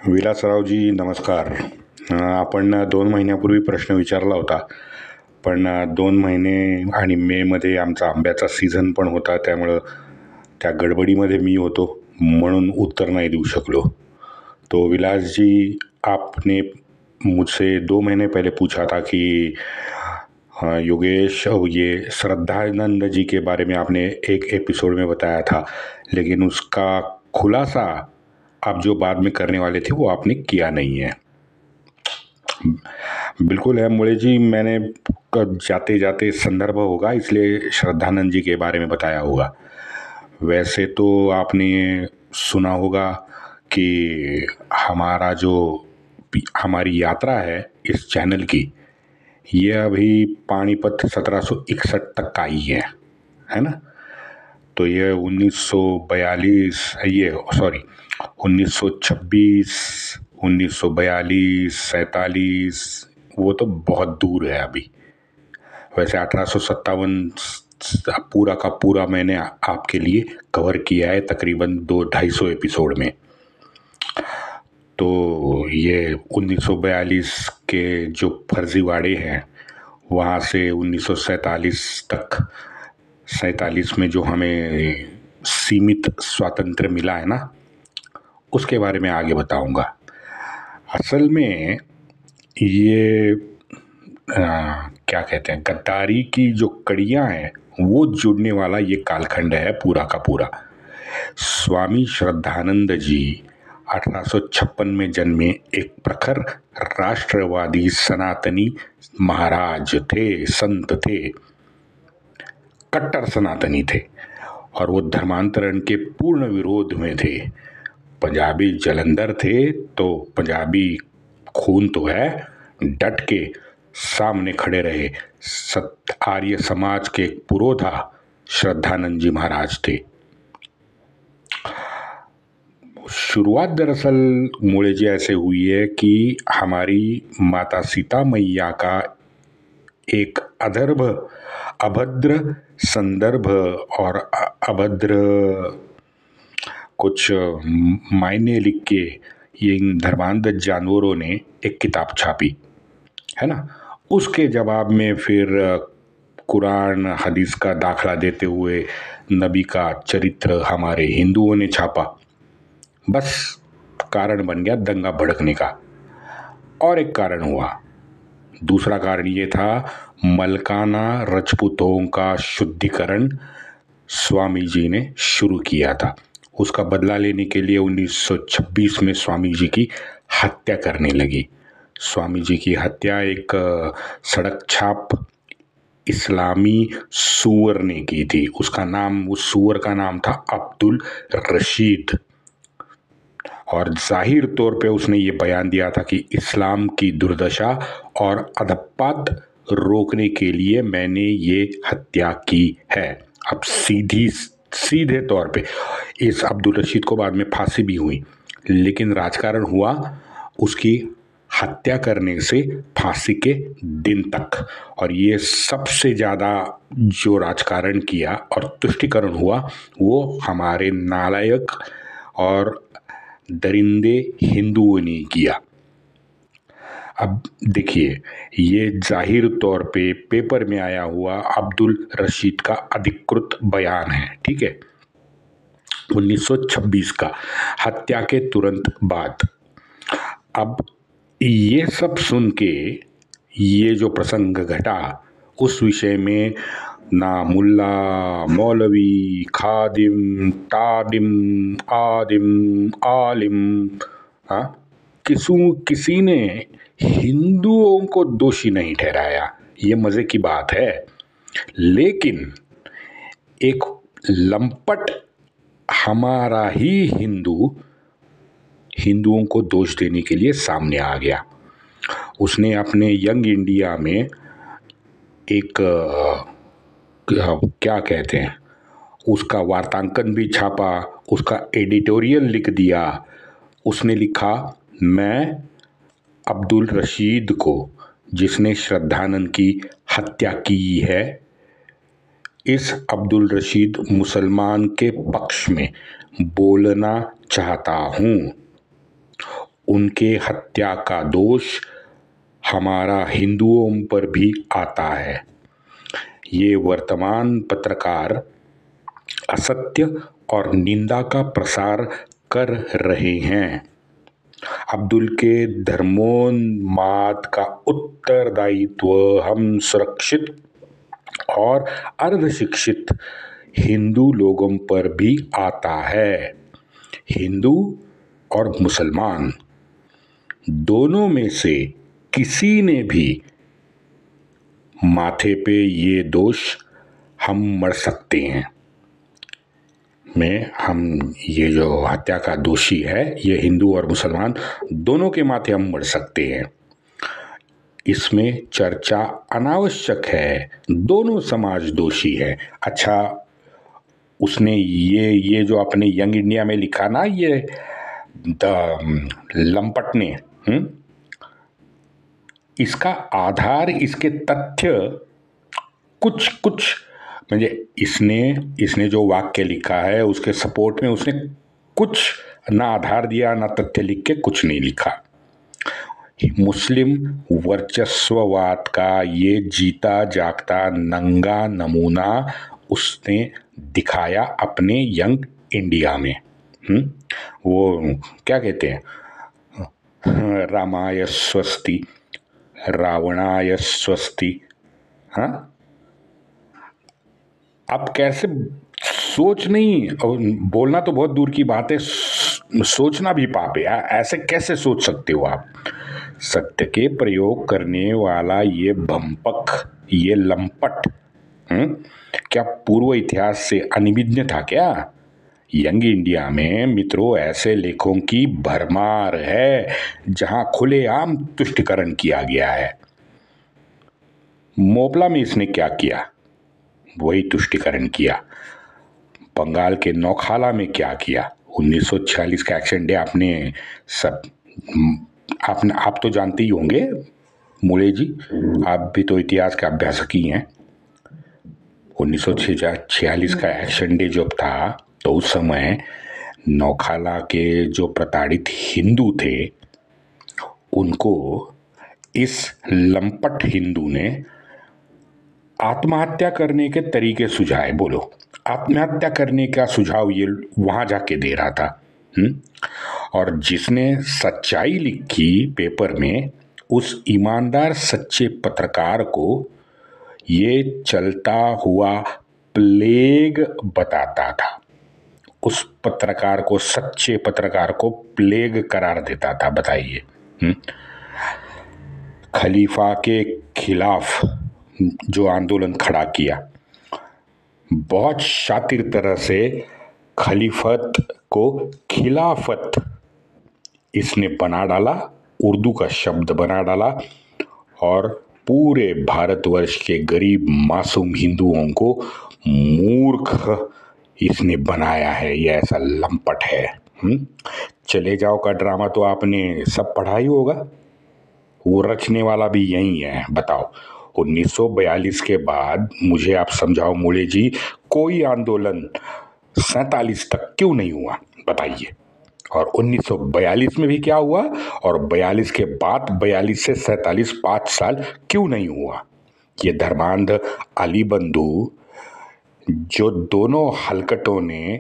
विलासरावजी नमस्कार. आपण 2 महिन्यापूर्वी प्रश्न विचारला होता, पण 2 महिने आणि मेमध्ये आमचा आंब्याचा सीझन पण होता, त्यामुळं त्या गडबडीमध्ये मी होतो, म्हणून उत्तर नहीं देऊ शकलो. तो विलास जी, आपने मुझसे 2 महीने पहले पूछा था कि योगेश, ये श्रद्धानंद जी के बारे में आपने एक एपिसोड में बताया था, लेकिन उसका खुलासा आप जो बाद में करने वाले थे वो आपने किया नहीं है. बिल्कुल है मुळे जी, मैंने जाते जाते संदर्भ होगा इसलिए श्रद्धानंद जी के बारे में बताया होगा. वैसे तो आपने सुना होगा कि हमारी यात्रा है इस चैनल की, ये अभी पानीपत 1761 तक का ही है ना. तो ये 1926, 1942, 47, वो तो बहुत दूर है अभी. वैसे 1857 पूरा का पूरा मैंने आपके लिए कवर किया है तकरीबन 200-250 एपिसोड में. तो ये 1942 के जो फर्जीवाड़े हैं, वहाँ से 1947 तक, 47 में जो हमें सीमित स्वातंत्र्य मिला है ना, उसके बारे में आगे बताऊंगा. असल में ये क्या कहते हैं, गद्दारी की जो कड़ियाँ हैं वो जुड़ने वाला ये कालखंड है पूरा का पूरा. स्वामी श्रद्धानंद जी 1856 में जन्मे एक प्रखर राष्ट्रवादी सनातनी महाराज थे, संत थे, कट्टर सनातनी थे, और वो धर्मांतरण के पूर्ण विरोध में थे. पंजाबी जलंधर थे, तो पंजाबी खून तो है, डट के सामने खड़े रहे. आर्य समाज के पुरोधा श्रद्धानंद जी महाराज थे. शुरुआत दरअसल मुझे जी ऐसे हुई है कि हमारी माता सीता मैया का एक अभद्र संदर्भ और अभद्र कुछ मायने लिख के ये इन धर्मांध जानवरों ने एक किताब छापी है ना. उसके जवाब में फिर कुरान हदीस का दाखला देते हुए नबी का चरित्र हमारे हिंदुओं ने छापा. बस कारण बन गया दंगा भड़कने का. और एक कारण हुआ, दूसरा कारण ये था, मलकाना रजपूतों का शुद्धिकरण स्वामी जी ने शुरू किया था. उसका बदला लेने के लिए 1926 में स्वामी जी की हत्या करने लगी. स्वामी जी की हत्या एक सड़क छाप इस्लामी सूअर ने की थी. उस सूअर का नाम था अब्दुल रशीद, और जाहिर तौर पे उसने ये बयान दिया था कि इस्लाम की दुर्दशा और अधपात रोकने के लिए मैंने ये हत्या की है. अब सीधे तौर पे इस अब्दुल रशीद को बाद में फांसी भी हुई, लेकिन राजकारण हुआ उसकी हत्या करने से फांसी के दिन तक. और ये सबसे ज़्यादा जो राजकारण किया और तुष्टिकरण हुआ वो हमारे नालायक और दरिंदे हिंदुओं ने किया. अब देखिए, ये जाहिर तौर पे पेपर में आया हुआ अब्दुल रशीद का अधिकृत बयान है, ठीक है, 1926 का, हत्या के तुरंत बाद. अब ये सब सुन के ये जो प्रसंग घटा उस विषय में ना मुल्ला, मौलवी, खादिम, तादिम, आदिम, आलिम, किसी ने हिंदुओं को दोषी नहीं ठहराया. ये मजे की बात है. लेकिन एक लंपट हमारा ही हिंदुओं को दोष देने के लिए सामने आ गया. उसने अपने यंग इंडिया में एक क्या कहते हैं, उसका वार्तांकन भी छापा, उसका एडिटोरियल लिख दिया. उसने लिखा, मैं अब्दुल रशीद को, जिसने श्रद्धानंद की हत्या की है, इस अब्दुल रशीद मुसलमान के पक्ष में बोलना चाहता हूँ. उनके हत्या का दोष हमारा हिंदुओं पर भी आता है। ये वर्तमान पत्रकार असत्य और निंदा का प्रसार कर रहे हैं। अब्दुल के धर्मोन्माद का उत्तरदायित्व हम सुरक्षित और अर्धशिक्षित हिंदू लोगों पर भी आता है। हिंदू और मुसलमान दोनों में से किसी ने भी माथे पे ये दोष हम मढ़ सकते हैं। हम ये जो हत्या का दोषी है ये हिंदू और मुसलमान दोनों के माथे हम मढ़ सकते हैं। इसमें चर्चा अनावश्यक है। दोनों समाज दोषी है। अच्छा, उसने ये जो अपने यंग इंडिया में लिखा ना, ये लंपट ने, इसका आधार, इसके तथ्य कुछ म्हणजे इसने जो वाक्य लिखा है उसके सपोर्ट में उसने कुछ ना आधार दिया ना तथ्य लिख के कुछ नहीं लिखा। मुस्लिम वर्चस्ववाद का ये जीता जागता नंगा नमूना उसने दिखाया अपने यंग इंडिया में। वो क्या कहते हैं, रामाय स्वस्ति रावणाय स्वस्ति। हाँ, अब कैसे सोच नहीं, और बोलना तो बहुत दूर की बात है, सोचना भी पाप है। ऐसे कैसे सोच सकते हो आप? सत्य के प्रयोग करने वाला ये भंपक, ये लंपट क्या पूर्व इतिहास से अनिविज्ञ था क्या? यंग इंडिया में मित्रों ऐसे लेखों की भरमार है जहां खुलेआम तुष्टिकरण किया गया है। मोपला में इसने क्या किया? वही तुष्टिकरण किया। बंगाल के नौखाला में क्या किया? 1946 का एक्शन डे आप तो जानते ही होंगे मूले जी, आप भी तो इतिहास के अभ्यासक ही हैं। 1946 का एक्शन डे जब था तो उस समय नौखाला के जो प्रताड़ित हिंदू थे उनको इस लंपट हिंदू ने आत्महत्या करने के तरीके सुझाए। बोलो, आत्महत्या करने का सुझाव ये वहां जाके दे रहा था। और जिसने सच्चाई लिखी पेपर में, उस ईमानदार सच्चे पत्रकार को ये चलता हुआ प्लेग बताता था। उस पत्रकार को, सच्चे पत्रकार को प्लेग करार देता था। बताइए, खलीफा के खिलाफ जो आंदोलन खड़ा किया, बहुत शातिर तरह से खलीफत को खिलाफत इसने बना डाला, उर्दू का शब्द बना डाला और पूरे भारतवर्ष के गरीब मासूम हिंदुओं को मूर्ख इसने बनाया है। ये ऐसा लंपट है। चले जाओ का ड्रामा तो आपने सब पढ़ा ही होगा, वो रचने वाला भी यही है। बताओ, 1942 के बाद मुझे आप समझाओ मूले जी, कोई आंदोलन 47 तक क्यों नहीं हुआ? बताइए। और 1942 में भी क्या हुआ, और 42 के बाद 42 से 47 5 साल क्यों नहीं हुआ? ये धर्मांध अली बंधु, जो दोनों हलकटों ने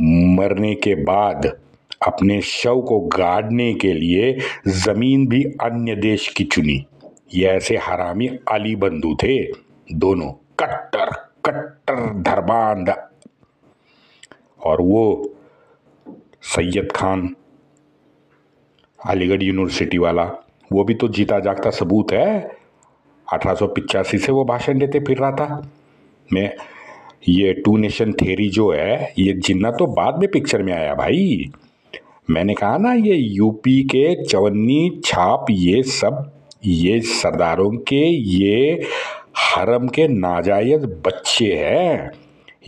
मरने के बाद अपने शव को गाड़ने के लिए जमीन भी अन्य देश की चुनी, ये ऐसे हरामी अली बंधु थे दोनों, कट्टर कट्टर धर्मांध। और वो सैयद खान अलीगढ़ यूनिवर्सिटी वाला, वो भी तो जीता जागता सबूत है। 1885 से वो भाषण देते फिर रहा था। मैं ये टू नेशन थ्योरी जो है, ये जिन्ना तो बाद में पिक्चर में आया भाई। मैंने कहा ना, ये यूपी के चवन्नी छाप, ये सब ये सरदारों के ये हरम के नाजायज बच्चे हैं।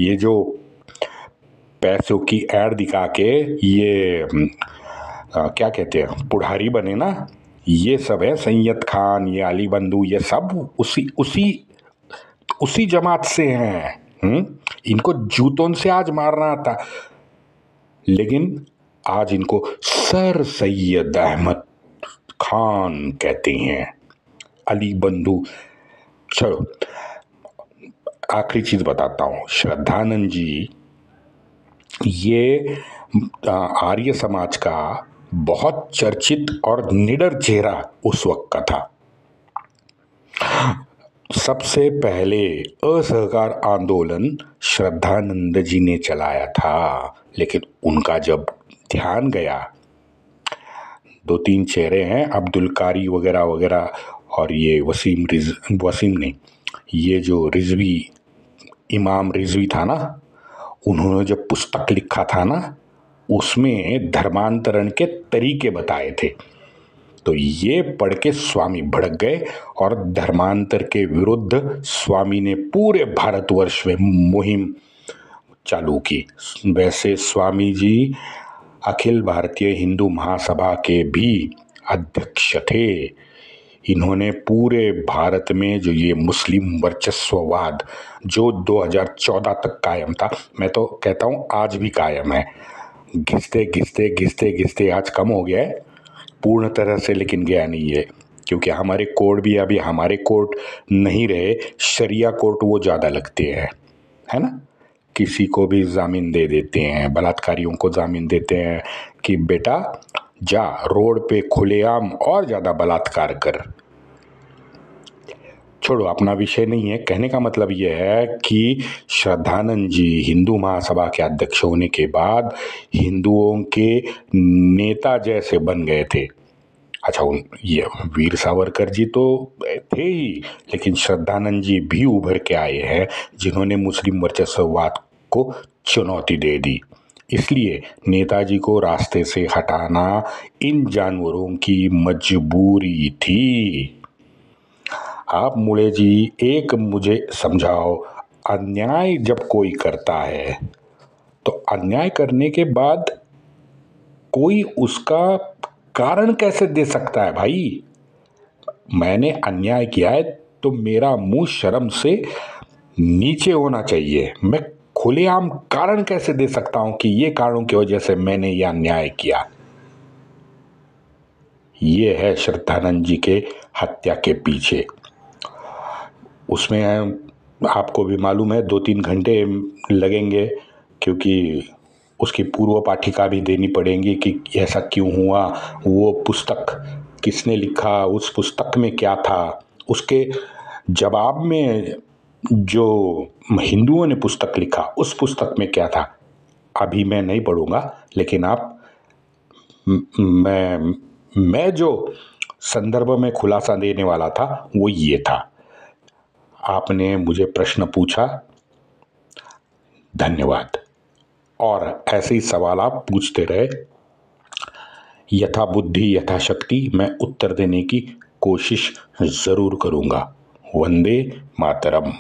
ये जो पैसों की ऐड दिखा के ये क्या कहते हैं पुढ़ारी बने ना, ये सब है सैयद खान, ये अली बंधु, ये सब उसी जमात से हैं। इनको जूतों से आज मारना था, लेकिन आज इनको सर सैयद अहमद खान कहते हैं, अली बंधु। चलो आखिरी चीज बताता हूँ, श्रद्धानंद जी ये आर्य समाज का बहुत चर्चित और निडर चेहरा उस वक्त का था। सबसे पहले असहकार आंदोलन श्रद्धानंद जी ने चलाया था, लेकिन उनका जब ध्यान गया, दो तीन चेहरे हैं अब्दुल कारी वगैरह वगैरह, और ये वसीम नहीं, ये जो रिजवी, इमाम रिजवी था ना, उन्होंने जब पुस्तक लिखा था ना, उसमें धर्मांतरण के तरीके बताए थे। तो ये पढ़ के स्वामी भड़क गए और धर्मांतर के विरुद्ध स्वामी ने पूरे भारतवर्ष में मुहिम चालू की। वैसे स्वामी जी अखिल भारतीय हिंदू महासभा के भी अध्यक्ष थे। इन्होंने पूरे भारत में जो ये मुस्लिम वर्चस्ववाद जो 2014 तक कायम था, मैं तो कहता हूँ आज भी कायम है, घिसते घिसते घिसते घिसते आज कम हो गया है पूर्ण तरह से, लेकिन गया नहीं है, क्योंकि हमारे कोर्ट भी अभी हमारे कोर्ट नहीं रहे, शरिया कोर्ट वो ज़्यादा लगते हैं, है ना। किसी को भी जामीन दे देते हैं, बलात्कारियों को जामीन देते हैं कि बेटा जा रोड पे खुलेआम और ज़्यादा बलात्कार कर। छोड़ो, अपना विषय नहीं है। कहने का मतलब यह है कि श्रद्धानंद जी हिंदू महासभा के अध्यक्ष होने के बाद हिंदुओं के नेता जैसे बन गए थे। अच्छा, ये वीर सावरकर जी तो थे ही, लेकिन श्रद्धानंद जी भी उभर के आए हैं जिन्होंने मुस्लिम वर्चस्ववाद को चुनौती दे दी। इसलिए नेताजी को रास्ते से हटाना इन जानवरों की मजबूरी थी। आप मुड़े जी एक मुझे समझाओ, अन्याय जब कोई करता है तो अन्याय करने के बाद कोई उसका कारण कैसे दे सकता है भाई। मैंने अन्याय किया है तो मेरा मुंह शर्म से नीचे होना चाहिए। मैं खुलेआम कारण कैसे दे सकता हूं कि ये कारणों की वजह से मैंने यह अन्याय किया। ये है श्रद्धानंद जी के हत्या के पीछे। उसमें आपको भी मालूम है 2-3 घंटे लगेंगे, क्योंकि उसकी पूर्व पाठिका भी देनी पड़ेगी कि ऐसा क्यों हुआ, वो पुस्तक किसने लिखा, उस पुस्तक में क्या था, उसके जवाब में जो हिंदुओं ने पुस्तक लिखा उस पुस्तक में क्या था। अभी मैं नहीं पढ़ूंगा, लेकिन आप मैं जो संदर्भ में खुलासा देने वाला था वो ये था। आपने मुझे प्रश्न पूछा, धन्यवाद, और ऐसे ही सवाल आप पूछते रहे। यथा बुद्धि यथा शक्ति मैं उत्तर देने की कोशिश जरूर करूंगा। वंदे मातरम।